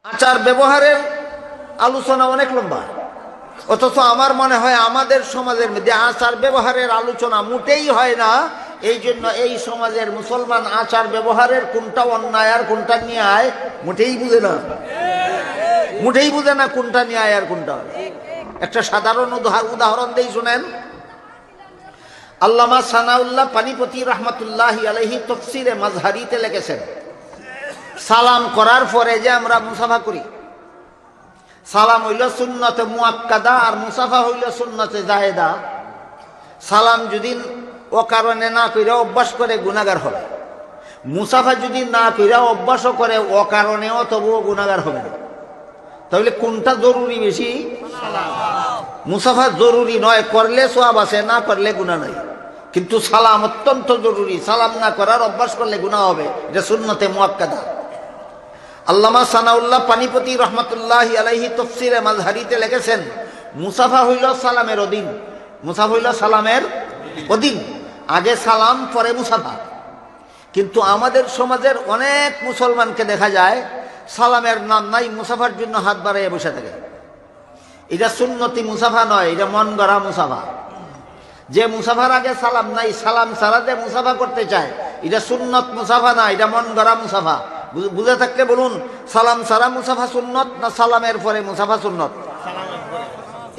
আচার ব্যবহারের আলোচনা অনেক লম্বা, অথচ আমার মনে হয় আমাদের সমাজের মধ্যে আচার ব্যবহারের আলোচনা মোটেই হয় না। এই জন্য এই সমাজের মুসলমান আচার ব্যবহারের কোনটা অন্যায় আর কোনটা ন্যায় মোটেই বুঝে না, মোটেই বুঝে না কোনটা ন্যায় আর কোনটা। একটা সাধারণ উদাহরণ দেই শুনেন। আল্লামা সানাউল্লাহ পানিপতি রহমতুল্লাহি আলাইহি তাফসীরে মাজহারিতে লিখেছেন, সালাম করার পরে যে আমরা মুসাফা করি, সালাম হইল সুন্নতে মুআক্কাদা আর মুসাফা হইল সুন্নতে জায়েদা। সালাম যদি ও কারণে না কইরা অভ্যাস করে গুনাহগার হবে, মুসাফা যদি না কইরা অভ্যাসও করে ও কারণেও তবুও গুনাহগার হবে না। তাহলে কোনটা জরুরি বেশি? মুসাফা জরুরি নয়, করলে সওয়াব আছে, না করলে গুনাহ নাই। কিন্তু সালাম অত্যন্ত জরুরি, সালাম না করার অভ্যাস করলে গুনাহ হবে, এটা সুন্নতে মুআক্কাদা। আল্লামা সানাউল্লাহ পানিপতি রহমতুল্লাহি আলাইহি তাফসীরে মাজহারিতে লিখেছেন, মুসাফা হইল সালামের অধীন, মুসাফা হইল সালামের অধীন, আগে সালাম পরে মুসাফা। কিন্তু আমাদের সমাজের অনেক মুসলমানকে দেখা যায় সালামের নাম নাই, মুসাফার জন্য হাত বাড়াইয়া বসে থাকে। এটা সুন্নতি মুসাফা নয়, এটা মন গড়া মুসাফা। যে মুসাফার আগে সালাম নাই, সালাম ছাড়া যে মুসাফা করতে চায়, এটা সুন্নত মুসাফা না, এটা মন গড়া মুসাফা। বুঝে থাকলে বলুন, সালাম ছাড়া মুসাফা সুন্নত না সালামের পরে মুসাফা সুন্নত?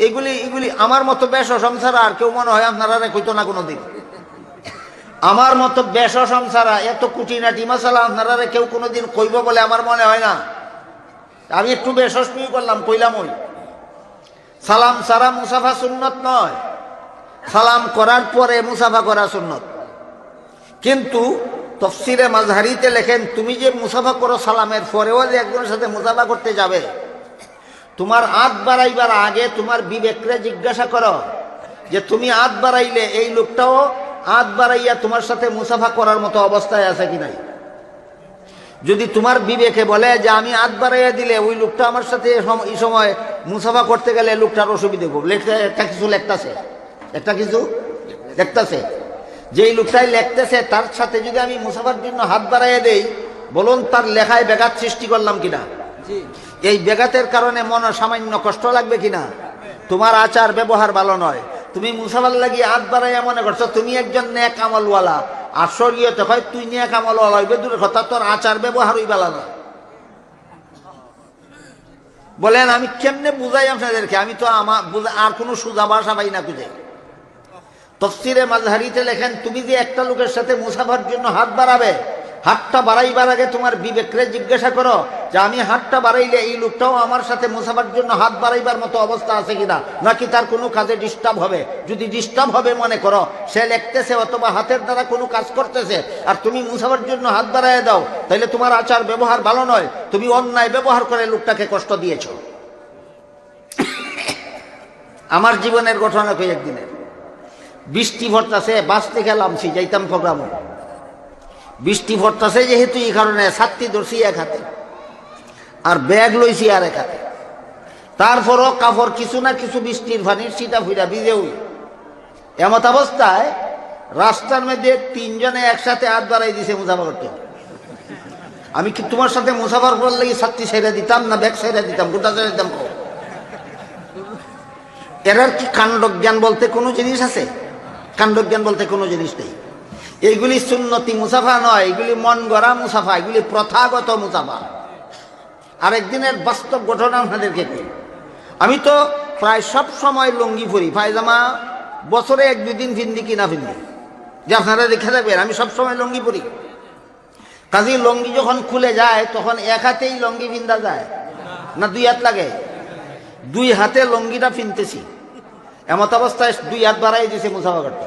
এগুলি আমার মতো বেশ সংসারা আর কেউ মনে হয় আপনারা কইতো না কোনোদিন। আমার মতো বেশ সংসারা এত কুটিনাটি মশালা আপনারা কেউ কোনোদিন কইব বলে আমার মনে হয় না। আমি একটু বেশস্মি করলাম, কইলাম ওই সালাম ছাড়া মুসাফা সুন্নত নয়, সালাম করার পরে মুসাফা করা সুন্নত। কিন্তু তাফসীরে মাজহারিতে লেখেন, তুমি যে মুসাফা করো সালামের পরেও যে একজনের সাথে মুসাফা করতে যাবে, তোমার হাত বাড়াইবার আগে তোমার বিবেকরে জিজ্ঞাসা করো যে তুমি হাত বাড়াইলে এই লোকটাও হাত বাড়াইয়া তোমার সাথে মুসাফা করার মতো অবস্থায় আছে কি নাই। যদি তোমার বিবেকে বলে যে আমি হাত বাড়াইয়া দিলে ওই লোকটা আমার সাথে এই সময় মুসাফা করতে গেলে লোকটার অসুবিধে খুব, একটা কিছু লেখতেছে, একটা কিছু দেখতেছে, যেই লোকটাই লেখতেছে তার সাথে যদি আমি মুসাফার জন্য হাত বাড়াইয়া দেই, বলুন তার লেখায় ব্যাঘাত সৃষ্টি করলাম কিনা? এই ব্যাঘাতের কারণে মনে সামান্য কষ্ট লাগবে কিনা? তোমার আচার ব্যবহার ভালো নয়। তুমি মুসাফার লাগিয়ে হাত বাড়াইয়া মনে করছো তুমি একজন নেক আমলওয়ালা, আর শরীয়তে হয় তুই নেক আমলওয়ালা হইবে দূরের কথা, তোর আচার ব্যবহারই ভালো না। বলেন আমি কেমনে বুঝাই আপনাদেরকে? আমি তো আমার আর কোনো সুজা ভাষা পাই না খুঁজে। তাফসীরে মাজহারিতে লেখেন, তুমি যে একটা লোকের সাথে মুসাফার জন্য হাত বাড়াবে, হাতটা বাড়াইবার আগে তোমার বিবেকরে জিজ্ঞাসা করো যে আমি হাতটা বাড়াইলে এই লোকটাও আমার সাথে মুসাফার জন্য হাত বাড়াইবার মতো অবস্থা আছে কিনা, নাকি তার কোনো কাজে ডিস্টার্ব হবে। যদি ডিস্টার্ব হবে মনে করো, সে লিখতেছে অথবা হাতের দ্বারা কোনো কাজ করতেছে, আর তুমি মুসাফার জন্য হাত বাড়াইয়া দাও, তাহলে তোমার আচার ব্যবহার ভালো নয়, তুমি অন্যায় ব্যবহার করে লোকটাকে কষ্ট দিয়েছ। আমার জীবনের ঘটনা কই, একদিনের বৃষ্টি ভরতাছে, বাঁচতে গেলাম যাইতাম প্রোগ্রামে, বৃষ্টি ভরতাছে যেহেতু এই কারণে ছাত্রী ধরছি এক হাতে আর ব্যাগ লইছি আর এক হাতে। তারপরও কাপড় কিছু না কিছু বৃষ্টির পানির ছিটা ফুটা ভিজে উই। এমত অবস্থায় রাস্তার মধ্যে তিনজনে একসাথে হাত বাড়াই দিছে মুসাফা করতে। আমি কি তোমার সাথে মুসাফার করার লাগি ছাত্রী ছেড়ে দিতাম না ব্যাগ ছেড়ে দিতাম, গোটা ছেড়ে দিতাম? এরার কি কাণ্ডজ্ঞান বলতে কোনো জিনিস আছে? কাণ্ডজ্ঞান বলতে কোনো জিনিস নেই। এইগুলি সুন্নতি মুসাফা নয়, এগুলি মন গড়া মুসাফা, এগুলি প্রথাগত মুসাফা। আর একদিনের বাস্তব ঘটনা আপনাদেরকে কই। আমি তো প্রায় সব সময় লুঙ্গি পরি, পায়জামা বছরে এক দুদিন ফিন্দি কিনা ফিন্দি, যে আপনারা দেখে যাবেন আমি সব সময় লুঙ্গি পরি। কাজী লুঙ্গি যখন খুলে যায় তখন এক হাতেই লুঙ্গি ফিন্দা যায় না দুই হাত লাগে? দুই হাতে লুঙ্গিটা ফিনতেছি, এমত অবস্থায় দুই হাত বাড়াই দিছে মুসাফা করতে।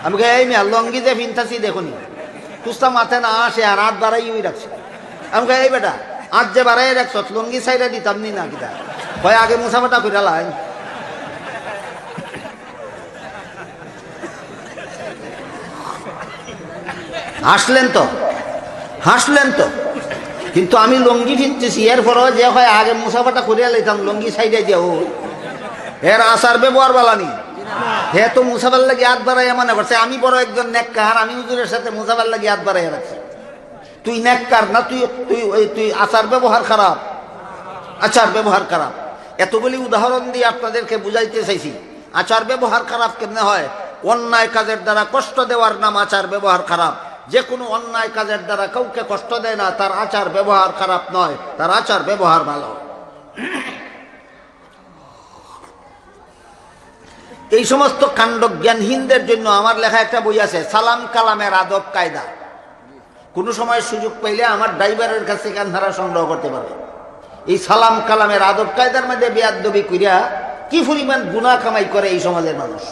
আমি এই মেয়া লঙ্গি যে ফিনতাছি দেখুনি, তুস্তা মাথে না আসে আর হাত বাড়াই রাখছে। আমি এই বেটা হাত যে বাড়াই রাখছ লঙ্গি সাইডে দিতাম নি না কিতা হয়, আগে মুসাফাটা করে লাই। হাসলেন তো, হাসলেন তো, কিন্তু আমি লঙ্গি ফিনতেছি, এরপরও যে হয় আগে মুসাফাটা করে লাইতাম লঙ্গি সাইডে যাও, এর আচার ব্যবহার বালানি। হে তো মুসাফার লাগি হাত বাড়াইয়া মনে করছে আমি বড় একজন নেককার, আমি হুজুরের সাথে মুসাফার লাগি হাত বাড়াইয়া রাখছি। তুই নেককার না, তুই তুই তুই আচার ব্যবহার খারাপ। আচার ব্যবহার খারাপ। এতগুলি উদাহরণ দিয়ে আপনাদেরকে বুঝাইতে চাইছি আচার ব্যবহার খারাপ কেমনে হয়। অন্যায় কাজের দ্বারা কষ্ট দেওয়ার নাম আচার ব্যবহার খারাপ। যে কোনো অন্যায় কাজের দ্বারা কাউকে কষ্ট দেয় না, তার আচার ব্যবহার খারাপ নয়, তার আচার ব্যবহার ভালো। এই সমস্ত কাণ্ড জ্ঞানহীনদের জন্য আমার লেখা একটা বই আছে, সালাম কালামের আদব কায়দা। কোনো সময় সুযোগ পাইলে আমার ড্রাইভারের কাছে কান্ধারা সংগ্রহ করতে পারবে। এই সালাম কালামের আদব কায়দার মধ্যে বেয়াদবি কইরা কি পরিমাণ গুনাহ কামাই করে এই সমাজের মানুষ।